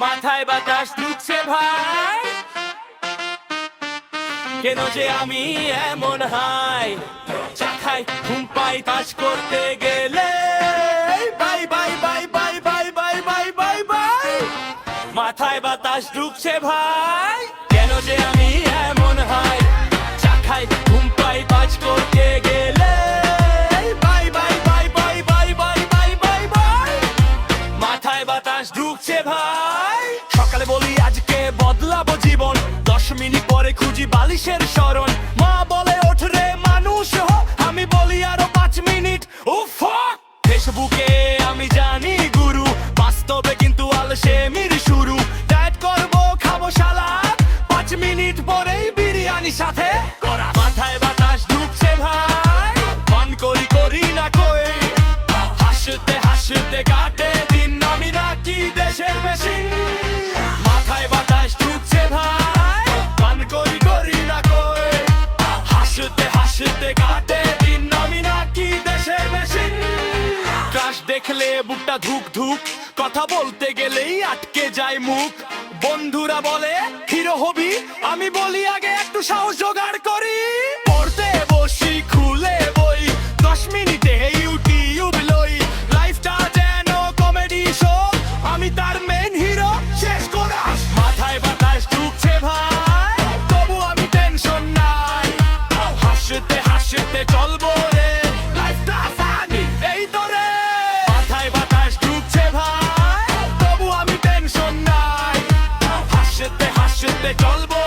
মাথায় বাতাস ঢুকছে ভাই, কেন যে আমি এমন হাই, চাখাই ঘুম পাই কাজ করতে গেলে bye bye bye bye bye bye bye bye bye. মাথায় বাতাস ঢুকছে ভাই, কেন যে আমি এমন হাই, চাখাই ঘুম পাই কাজ করতে গেলে bye bye bye bye bye bye bye bye bye. মাথায় বাতাস ঢুকছে ভাই, সকালে বলি আজকে বদলাবো জীবন, 10 মিনিট পরে খুঁজি বালিশের শরণ। মা বলে ওঠ রে মানুষ হ, আমি বলি আরো 5 মিনিট। উফ, ফেসবুকে আমি জানি গুরু, বাস্তবে কিন্তু আলসেমির শুরু। ডায়েট করবো, খাবো সালাদ, 5 মিনিট পরেই বিরিয়ানি সাথে করা। মাথায় বাতাস ঢুকছে ভাই, পান করি করি না কই, হাসতে হাসতে কাটে দিন, আমি নাকি দেশের মেশিন। মাথায় বাতাস ঢুকছে ভাই, পান করি করি না কই, হাসতে হাসতে কাটে দিন, আমি নাকি দেশের মেশিন। ক্রাশ দেখলে বুকটা ধুক ধুক, কথা বলতে গেলেই আটকে যায় মুখ। বন্ধুরা বলে হিরো হবি, আমি বলি আগে একটু সাহস জোগাড় করি। পড়তে বসি খুলে বই, 10 মিনিটে ইউটিউব লই, লাইফটা যেন কমেডি শো, আমি তার মেন হিরো শেষ করা। মাথায় বাতাস ঢুকছে ভাই, তবু আমি টেনশন নাই, হাসতে হাসতে চলবো রে, লাইফটা ফানি এই তো রে। মাথায় বাতাস ঢুকছে ভাই, তবু আমি টেনশন নাই, হাসতে হাসতে চলবো